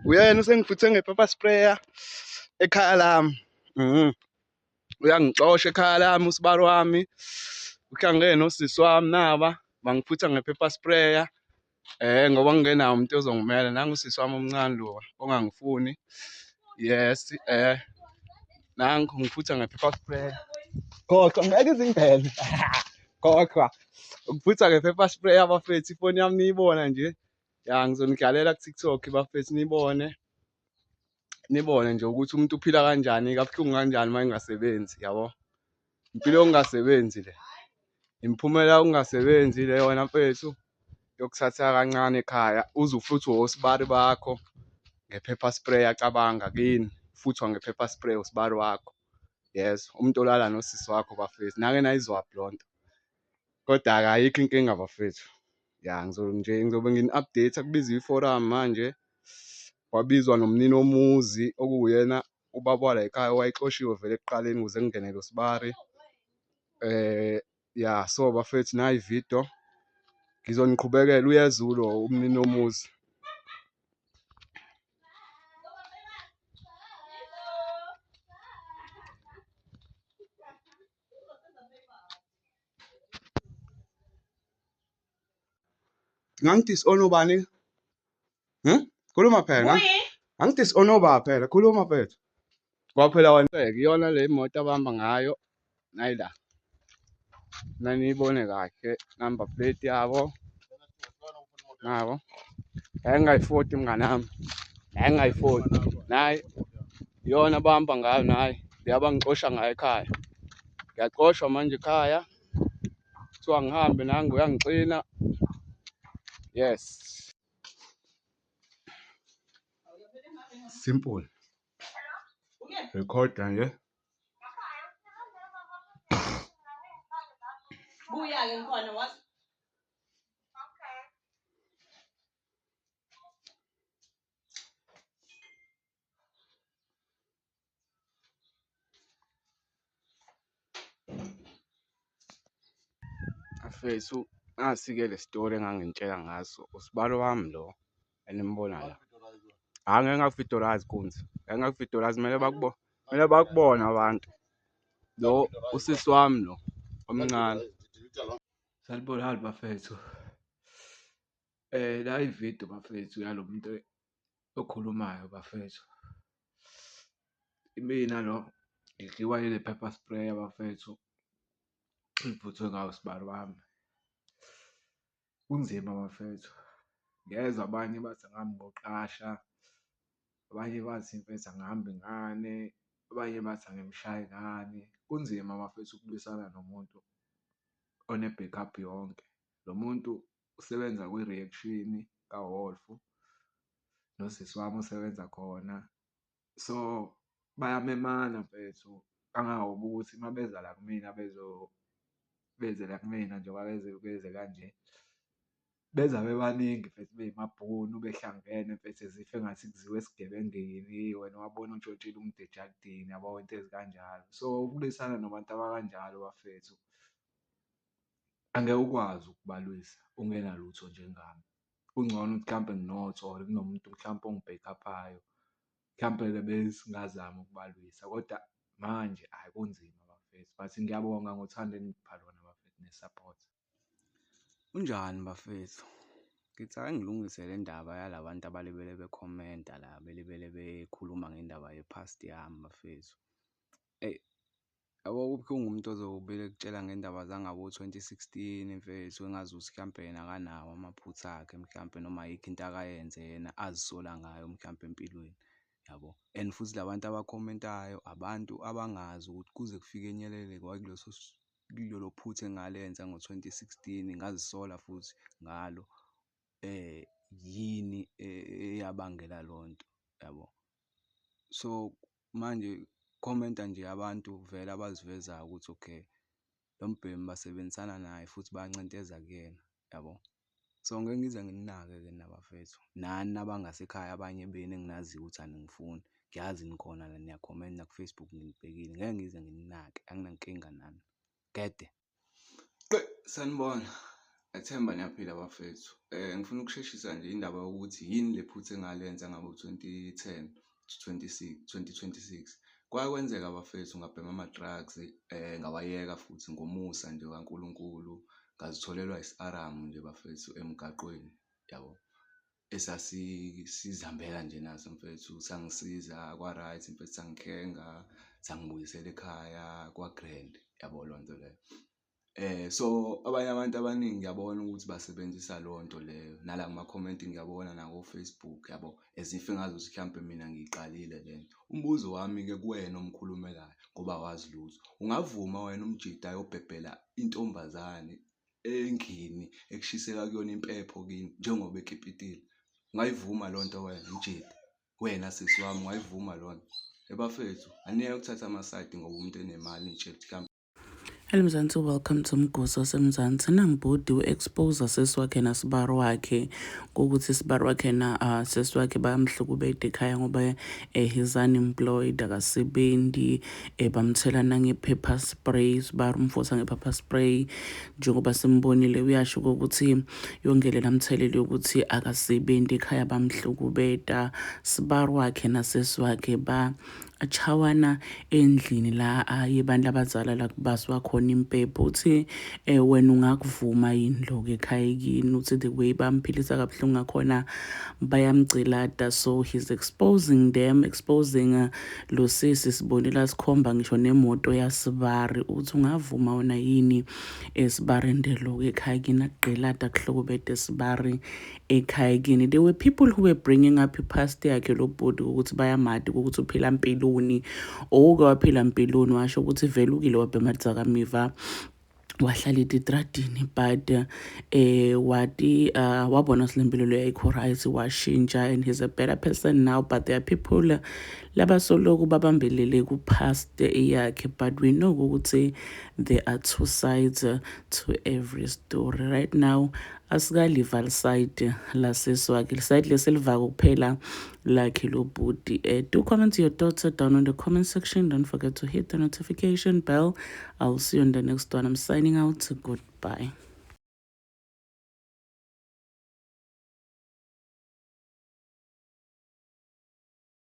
uyena usengifuthe nge-pepper sprayer ekhaya lami. Uyangixosha ekhaya lami usibari wami. Uhlangene nosisi wami naba bangifutha nge-pepper sprayer. Ngoba ngingenawo umuntu ozongimela, nangu usisi wami omncane lo ongangifuni. Yes, nangu ngifutha nge-pepper sprayer. Khohlwa ngeke izingene. Khohlwa ukufutha nge-pepper sprayer bafethu, ifoni yami niyibona nje. Ya ngizonigalela ku-TikTok bafethu nibone nje ukuthi umuntu uphila kanjani, kabuhlungu kanjani uma engasebenzi, yabo. Impilo yokungasebenzi le. Imiphumela yokungasebenzi le yona mfethu, yokuthatha kancane ekhaya uze ufuthwe osibari bakho nge-pepper sprayer. Cabanga kini futhwa nge-pepper spray usibari wakho. Yes, umuntu olala nosisi wakho bafethu. Nake nayizwaphi lonto. Kodwa-ke ayikho inkinga bafethu. Ya ngizobe ngini-update kubiza iforum manje. Kwabizwa nomnini womuzi okuwuyena ubaba wala ekhaya owayexoshiwe vele ekuqaleni ukuze kungenele usibari. Ya so bafethu nayi video ngizoniqhubekela uyezulo umnini womuzi. Ngangidis-ono bani? Khuluma phela. Angidis-ono ba phela, khuluma phela. Kwaphela wena iyona le moto abahamba ngayo. Nayila. Naniyibone kahle number plate yabo. Nabo. Engayifoti mngani nami. Engayifoti. Nayi iyona abahamba ngayo nayi. Leyabangixosha ngayo ekhaya. Ngiyaxoshwa manje ekhaya. Kuthiwa ngihambe nangu uyangixina. Yes. Simple. Record nje. Buya ke ngikhona wathi. Okay. Afethu asike le story engangintshela ngaso usibalo wami lo enimbonayo la. Ngeke ngakufidolazi kunzi. Ngeke ngakufidolazi kumele bakubona abantu. Lo usisi wami lo omncane. Salibona hali bafethu. La ivideo bafethu yalo muntu okhulumayo bafethu. Imina lo ngidliwa ile pepper spray bafethu. Ngivuthwe ngawo usibari wami. Kunzima bafethu. Ngezwe abanye bathi angihamba ngoqasha. Abanye bathi mfethu angihamba ngane. Abanye bathi angimshaye ngane. Kunzima bafethu ukulwisana nomuntu one-backup yonke. Lo muntu usebenza kwi-reaction ka-Wolf. Nosisi wami usebenza khona. So bayamemana mfethu. Kangangoba ukuthi uma beza la kumina beze la kumina njengoba beze kanje. Beza bebaningi mfethu beyimabhunu behlangene mfethu as if engathi kuziwe esigebengeni. Wena wabona utshontshile umuntu ejakidini yabo into ezikanjalo. So ukulwisana nabantu abakanjalo bafethu angeke ukwazi ukubalwisa ungenalutho njengami. Kungcono ukuthi mhlampe nginotho or kunomuntu mhlampe ongibhekhaphayo. Mhlampe-ke besingazama ukubalwisa kodwa manje ayi kunzima bafethu. But ngiyabonga ngothando eningipha lona bafethu ne-support. Unjani bafethu? Ngithi ake ngilungise le ndaba yalabantu abalibele bekhomenta la belibele bekhuluma ngendaba ye-past yami bafethu. Yabo kubuhlungu umuntu ozobile kutshela ngendaba zangabo 2016 mfethu engazuthi mhlampe yena akanawo amaphutha akhe mhlampe noma yikho into akayenze yena azisola ngayo mhlampe empilweni. Yabo. And futhi labantu abakhomentayo abantu abangazi ukuthi kuze kufike enyelele kulelo phutha engalenza ngo-2016 ngazisola futhi ngalo yini eyabangela lonto yabo. So manje commenta nje abantu vele abazivezayo ukuthi okay lo mbhemu basebenzisana naye futhi bayancenteza kuyena yabo. So ngeke ngize nginake-ke nabafethu nani nabangasekhaya abanye beni enginaziyo ukuthi aningifuni. Ngiyazi nikhona la niyakhomenta ku-Facebook ngilibhekile. Ngeke ngize nginake anginankinga nani. Gede. Sanibona. Ethemba niyaphila bafethu. Ngifuna ukusheshisa nje indaba yokuthi yini le phutha engalenza ngabo-2010 to 2026. Kwake kwenzeka bafethu ngabhema ama-drugs, ngawayeka futhi ngomusa nje kaNkulunkulu. Ngazitholelwa isi-aramu nje bafethu emgaqweni, yabo. Esasizihambela nje naso mfethu, sangisiza kwa-right mfethu, sangikhenga, sangibuyisela ekhaya kwa-grand, yabo leyo nto leyo. So abanye abantu abaningi ngiyabona ukuthi basebenzisa leyo nto leyo, nala kuma-comment ngiyabona nako-Facebook, yabo, as if engazuthi mhlampe mina ngiyiqalile lento. Umbuzo wami-ke kuwena omkhulumelayo, ngoba awazi lutho, ungavuma wena umjida ayobhebhela intombazane endlini ekushisela kuyona impepho kini njengoba ekhipitile? Ungayivuma leyo nto wena mjida? Wena sisi wami, ungayivuma leyo nto? Bafethu, aniyeke ukuthatha amasayidi ngoba umuntu enemali nitshela ukuthi Hello Mzansi, welcome to Mgosi waseMzansi. Nangibhodi u-expose sesi wakhe nasibari wakhe kokuthi isibari wakhe na sesi wakhe bayamhlukubeza ekhaya ngoba he's unemployed, akasebenzi, bamthela nange-pepper spray, isibari umfosa nge-pepper spray. Njengoba simbonile uyasho ukuthi yongele namtheleli yokuthi akasebenzi ekhaya bamhlukubeza. Sibari wakhe nasesi wakhe achawana endlini la abantu abazala la kubaswa khona impepho. Uthi wena ungakuvuma yini lokho ekhaya kini? Uthi the way bamphilisa kabuhlungu ngakhona bayamgcilada. So he's exposing them, exposing lo sisi sibonela sikhomba ngisho nemoto yasibari. Uthi ungavuma wona yini esibarende lokho ekhaya kini, akugqilada kuhlokobede sibari ekhaya kini? There were people who were bringing up ipast yakhe lo bhodi ukuthi bayamadi ukuthi uphila mpiloni. Oke waphila mpiloni, washo ukuthi velukile wabhema dzakamiva, wahlala etitradini, but wabona silempilo leyo ayikho right, washintsha, and he's a better person now. But there are people labasoloku babambelele ku-past yakhe, but we know ukuthi there are two sides to every story. Right now asikaliva liside laseswakhe, liside lesilivako kuphela lakhe lo bhudi. Do comment your thoughts down on the comment section. Don't forget to hit the notification bell. I'll see you on the next one. I'm signing out. Goodbye.